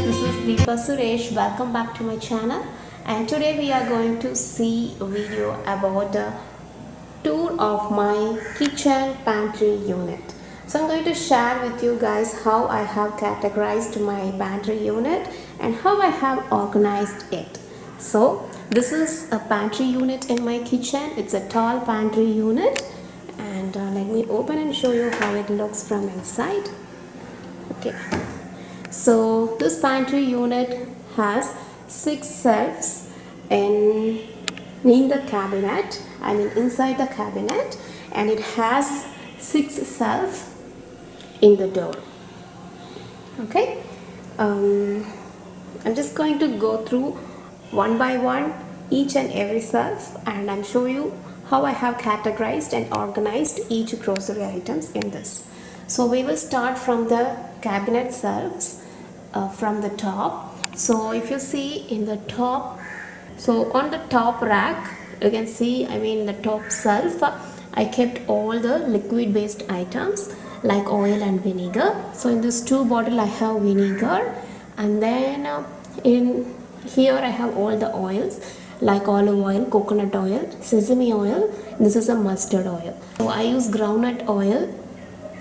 this is Deepa Suresh. Welcome back to my channel, and today we are going to see a video about the tour of my kitchen pantry unit. So I'm going to share with you guys how I have categorized my pantry unit and how I have organized it. So this is a pantry unit in my kitchen. It's a tall pantry unit, and let me open and show you how it looks from inside. Okay, so this pantry unit has 6 shelves in the cabinet, I mean inside the cabinet, and it has 6 shelves in the door. Okay, I'm just going to go through one by one each and every shelf, and I'm show you how I have categorized and organized each grocery items in this. So we will start from the cabinet shelves from the top. So if you see in the top, so on the top rack you can see, I mean the top shelf, I kept all the liquid based items like oil and vinegar. So in this 2 bottle I have vinegar, and then in here I have all the oils like olive oil, coconut oil, sesame oil. This is a mustard oil. So I use groundnut oil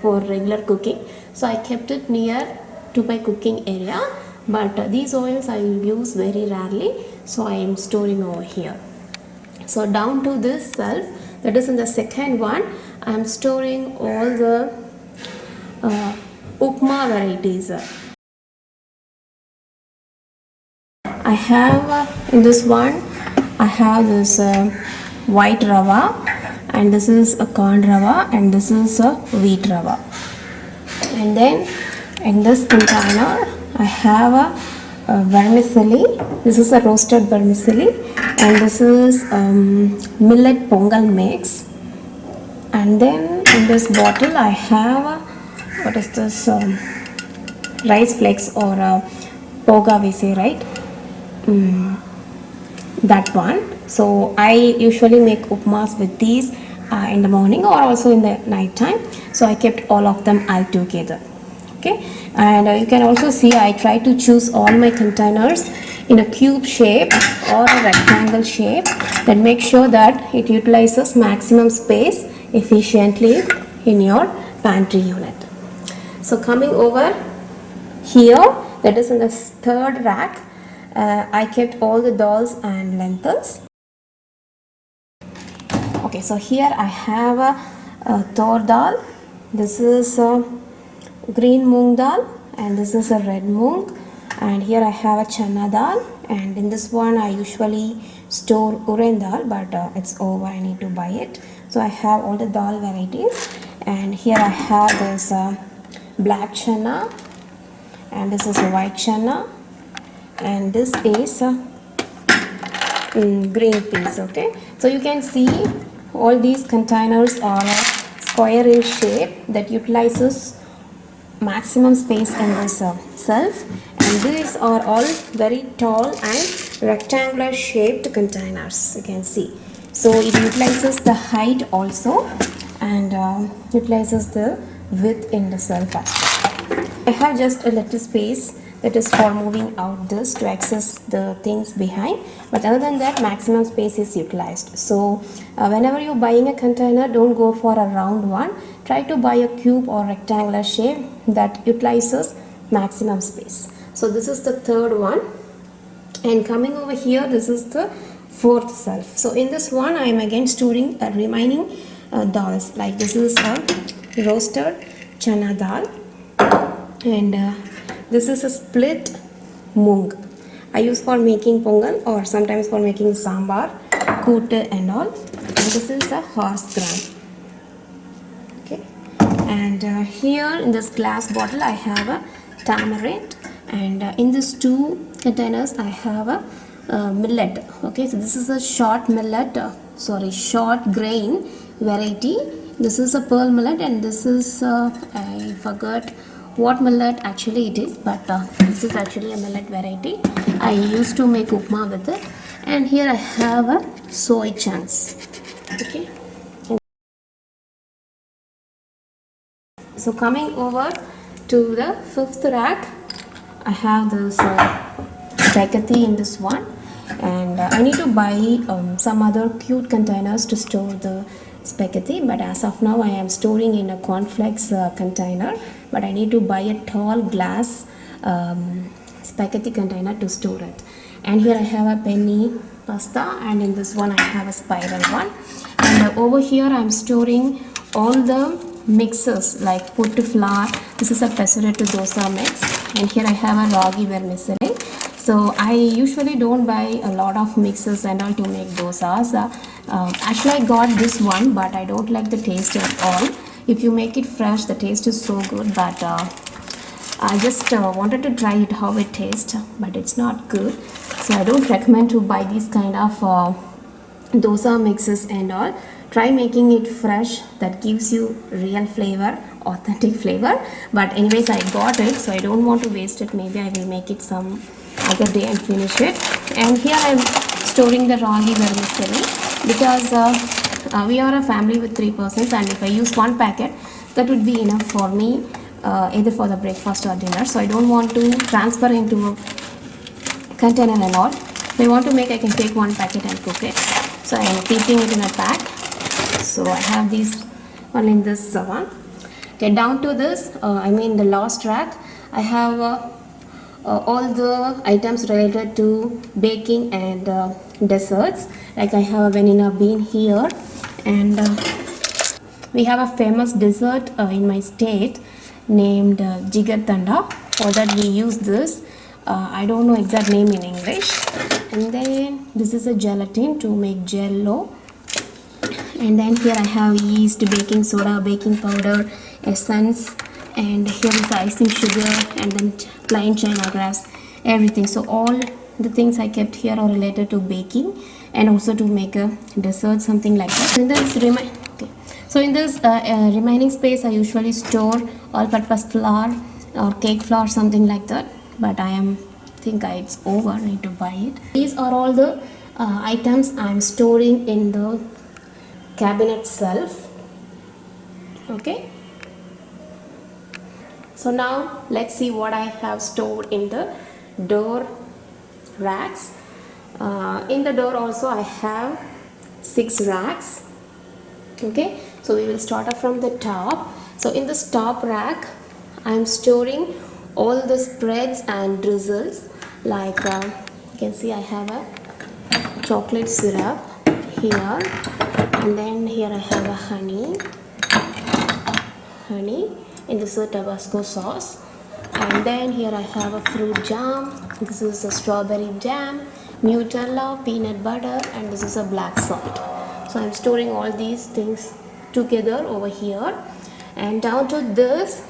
for regular cooking, so I kept it near to my cooking area, but these oils I use very rarely, so I am storing over here. So down to this shelf, that is in the second one, I am storing all the upma varieties. I have in this one, I have this white rava, and this is a corn rava, and this is a wheat rava. And then in this container I have a vermicelli. This is a roasted vermicelli, and this is millet pongal mix. And then in this bottle I have what is this, rice flakes, or poga we say, right? That one. So I usually make upmas with these in the morning or also in the night time, so I kept all of them all together. Okay, and you can also see I try to choose all my containers in a cube shape or a rectangle shape, that make sure that it utilizes maximum space efficiently in your pantry unit. So coming over here, that is in the third rack, I kept all the dals and lentils. Okay, so here I have a tur dal, this is a green moong dal, and this is a red moong, and here I have a chana dal, and in this one I usually store urad dal, but it's over, I need to buy it. So I have all the dal varieties, and here I have this black chana, and this is a white chana, and this is green peas. Okay, so you can see all these containers are square in shape, that utilizes maximum space in this shelf, and these are all very tall and rectangular shaped containers, you can see. So it utilizes the height also, and utilizes the width in the shelf as well. I have just a little space that is for moving out this to access the things behind, but other than that maximum space is utilized. So whenever you're buying a container, don't go for a round one, try to buy a cube or rectangular shape that utilizes maximum space. So this is the third one, and coming over here, this is the fourth shelf. So in this one I am again storing remaining dals, like this is a roasted chana dal, and this is a split moong I use for making pongal or sometimes for making sambar, koot and all, and this is a horse gram. Okay, and here in this glass bottle I have a tamarind, and in these 2 containers I have a millet. Okay, so this is a short millet, short grain variety. This is a pearl millet, and this is I forgot what millet actually it is, but this is actually a millet variety. I used to make upma with it. And here I have a soy chunks. Okay, so coming over to the fifth rack, I have this spaghetti in this one, and I need to buy some other cute containers to store the spaghetti, but as of now I am storing in a cornflakes container, but I need to buy a tall glass spaghetti container to store it. And here I have a penny pasta, and in this one I have a spiral one, and over here I am storing all the mixes like puttu flour. This is a pesarettu dosa mix, and here I have a ragi vermicelli. So I usually don't buy a lot of mixes and all to make dosas. Actually I got this one, but I don't like the taste at all. If you make it fresh, the taste is so good, but I just wanted to try it how it tastes, but it's not good. So I don't recommend to buy these kind of dosa mixes and all. Try making it fresh, that gives you real flavor, authentic flavor. But anyways, I got it, so I don't want to waste it. Maybe I will make it some other day and finish it. And here I am storing the ragi vermicelli, because we are a family with 3 persons, and if I use one packet, that would be enough for me, either for the breakfast or dinner. So I don't want to transfer into a container and all. If I want to make, I can take one packet and cook it. So I am keeping it in a pack. So I have these one in this one. Okay, down to this, the last rack, I have all the items related to baking and desserts. Like I have a vanilla bean here, and we have a famous dessert in my state named jigatanda. For that we use this. I don't know exact name in English. And then this is a gelatin to make jello. And then here I have yeast, baking soda, baking powder, essence, and here is the icing sugar, and then plain china grass, everything. So all the things I kept here are related to baking and also to make a dessert, something like that. In this remaining space, I usually store all-purpose flour or cake flour, something like that. But I think it's over. I need to buy it. These are all the items I am storing in the cabinet shelf. Okay, so now let's see what I have stored in the door racks. In the door also I have 6 racks. Okay, so we will start off from the top. So in this top rack I am storing all the spreads and drizzles. Like you can see, I have a chocolate syrup here, and then here I have a honey in this is Tabasco sauce, and then here I have a fruit jam. This is a strawberry jam, Nutella, peanut butter, and this is a black salt. So I'm storing all these things together over here. And down to this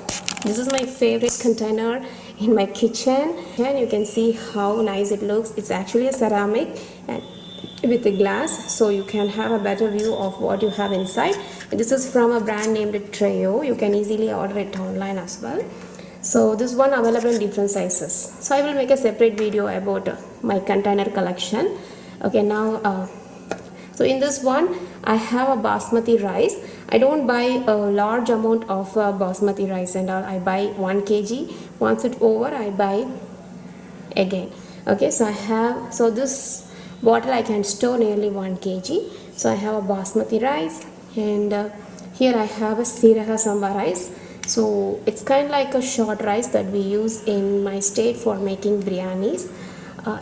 is my favorite container in my kitchen, and you can see how nice it looks. It's actually a ceramic and with a glass, so you can have a better view of what you have inside. This is from a brand named Treo. You can easily order it online as well. So this one available in different sizes. So I will make a separate video about my container collection. Okay, now so in this one I have a basmati rice. I don't buy a large amount of basmati rice and all. I buy 1 kg. Once it's over, I buy again. Okay, so this bottle I can store nearly 1 kg. So I have a basmati rice, and here I have a siraha samba rice. So it's kind of like a short rice that we use in my state for making biryanis.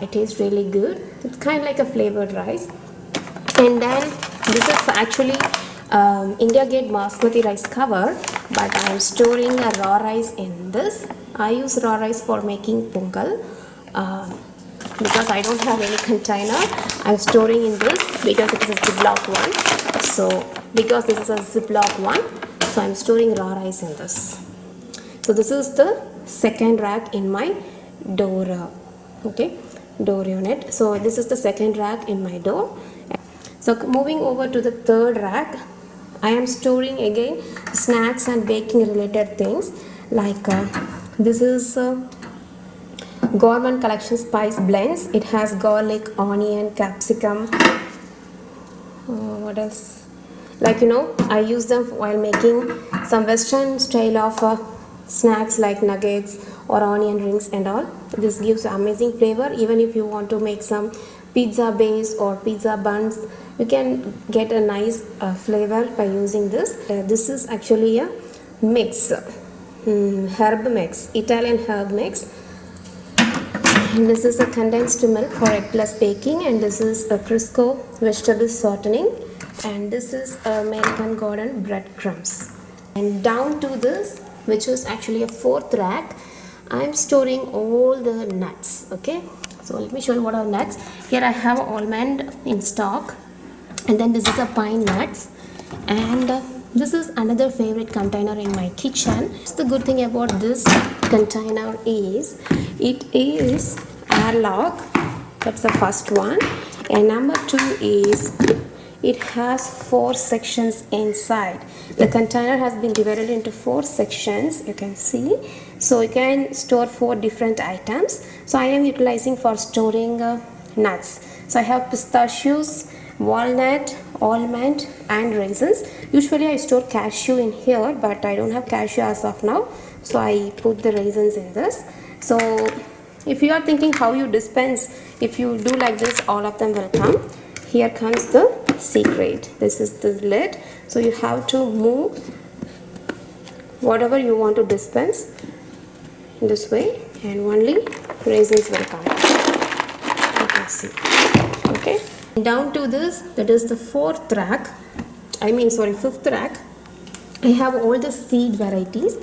It tastes really good. It's kind of like a flavored rice. And then this is actually India Gate basmati rice cover, but I am storing a raw rice in this. I use raw rice for making pongal. Because I don't have any container, I'm storing in this because it is a ziploc one. So because this is a ziploc one, so I'm storing raw rice in this. So this is the second rack in my door door unit. So this is the second rack in my door. So moving over to the third rack, I am storing again snacks and baking related things. Like this is Gourmet Collection Spice Blends. It has garlic, onion, capsicum. What else? Like I use them while making some Western style of snacks like nuggets or onion rings and all. This gives amazing flavor. Even if you want to make some pizza base or pizza buns, you can get a nice flavor by using this. This is actually a mix, herb mix, Italian herb mix. And this is a condensed milk for egg plus baking, and this is a Crisco vegetable shortening, and this is American Garden breadcrumbs. And down to this, which is actually a fourth rack, I am storing all the nuts. Okay, so let me show you what are nuts. Here I have almond in stock, and then this is a pine nuts, and this is another favorite container in my kitchen. The good thing about this container is it is airlock. That's the first one. And number 2 is it has 4 sections inside. The container has been divided into 4 sections, you can see. So you can store 4 different items. So I am utilizing for storing nuts. So I have pistachios, walnut, almond and raisins. Usually I store cashew in here, but I don't have cashew as of now, so I put the raisins in this. So if you are thinking how you dispense, if you do like this, all of them will come. Here comes the secret. This is the lid, so you have to move whatever you want to dispense this way, and only raisins will come. You can see. Okay, down to this, that is the fifth rack. I have all the seed varieties.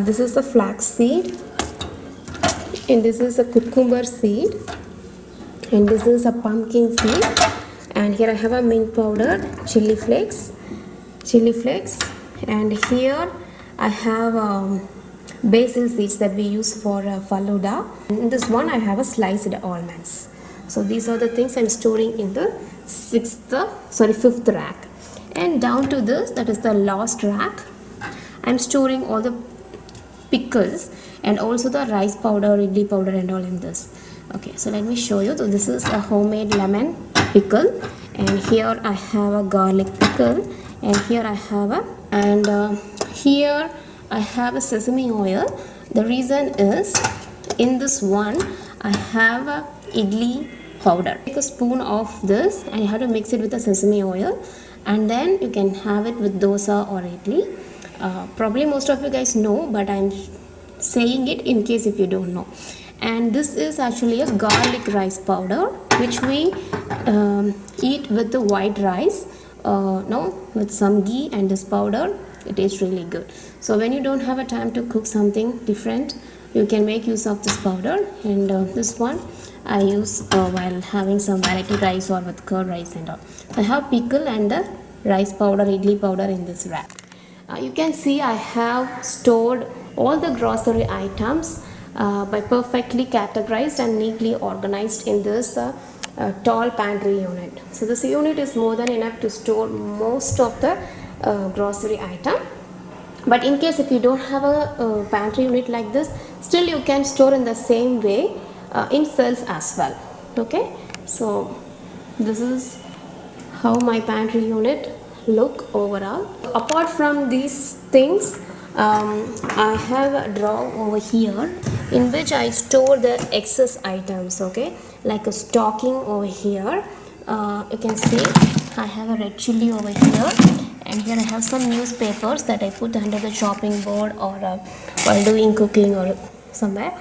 This is the flax seed, and this is a cucumber seed, and this is a pumpkin seed, and here I have a mint powder, chili flakes, and here I have basil seeds that we use for faluda. In this one I have a sliced almonds. So these are the things I'm storing in the fifth rack. And down to this, that is the last rack, I'm storing all the pickles and also the rice powder, idli powder and all in this. Okay, so let me show you. So this is a homemade lemon pickle, and here I have a garlic pickle, and here I have here I have a sesame oil. The reason is, in this one I have a idli powder. Take a spoon of this and you have to mix it with the sesame oil, and then you can have it with dosa or idli. Probably most of you guys know, but I'm saying it in case if you don't know. And this is actually a garlic rice powder, which we eat with the white rice, with some ghee and this powder. It is really good. So when you don't have a time to cook something different, you can make use of this powder. And this one I use while having some variety rice or with curd rice and all. I have pickle and the rice powder, idli powder in this rack. You can see I have stored all the grocery items by perfectly categorized and neatly organized in this tall pantry unit. So this unit is more than enough to store most of the grocery item. But in case if you don't have a pantry unit like this, still you can store in the same way in cells as well. Okay, so this is how my pantry unit look overall. Apart from these things, I have a drawer over here in which I store the excess items. Okay, like a stocking over here. You can see I have a red chilli over here, and here I have some newspapers that I put under the chopping board or while doing cooking or somewhere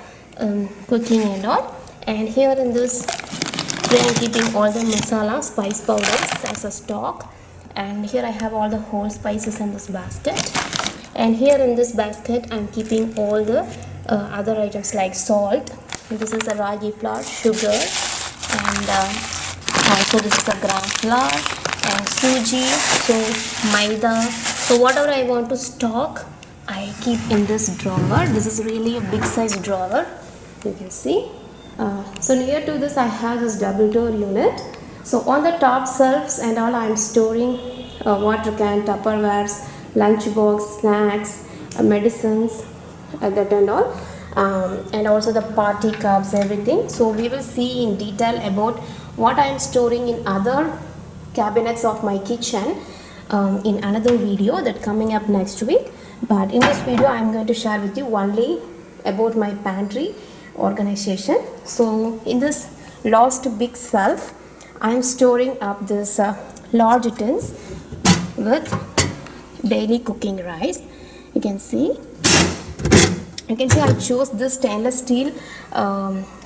cooking and all. And here in this tray I'm keeping all the masala spice powders as a stock, and here I have all the whole spices in this basket. And here in this basket I'm keeping all the other items like salt. And this is a ragi flour, sugar, and also this is a gram flour and suji, so maida. So whatever I want to stock, I keep in this drawer. This is really a big size drawer, you can see. So near to this I have this double door unit. So on the top shelves and all I am storing water can, Tupperwares, lunch box, snacks, medicines, that and all, and also the party cups, everything. So we will see in detail about what I am storing in other cabinets of my kitchen in another video that coming up next week. But in this video I am going to share with you only about my pantry organization. So in this last big shelf, I am storing up this large tins with daily cooking rice. You can see I chose this stainless steel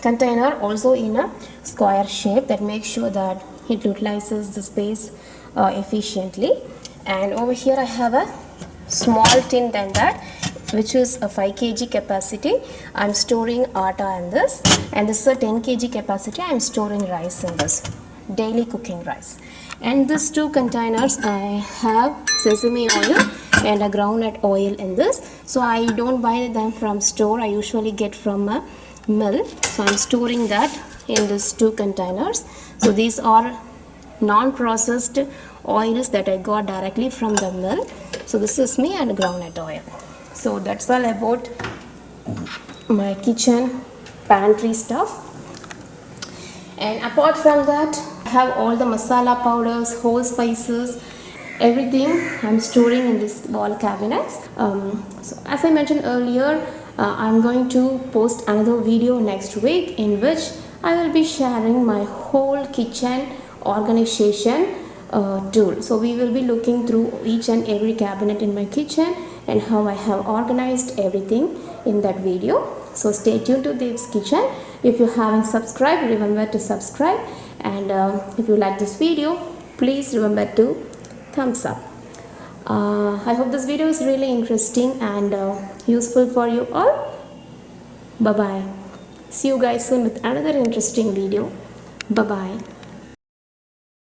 container also in a square shape, that makes sure that it utilizes the space efficiently. And over here I have a small tin than that, which is a 5 kg capacity. I'm storing atta in this, and this is a 10 kg capacity. I'm storing rice in this, daily cooking rice. And these two containers I have sesame oil and a groundnut oil in this. So I don't buy them from store, I usually get from a mill. So I'm storing that in these two containers. So these are non-processed oils that I got directly from the mill. So this is me and groundnut oil. So that's all about my kitchen pantry stuff. And apart from that, I have all the masala powders, whole spices, everything I'm storing in this wall cabinets. So as I mentioned earlier, I'm going to post another video next week in which I will be sharing my whole kitchen organization tool. So we will be looking through each and every cabinet in my kitchen and how I have organized everything in that video. So stay tuned to Deep's Kitchen. If you haven't subscribed, remember to subscribe, and if you like this video, please remember to thumbs up. I hope this video is really interesting and useful for you all. Bye bye. See you guys soon with another interesting video. Bye bye.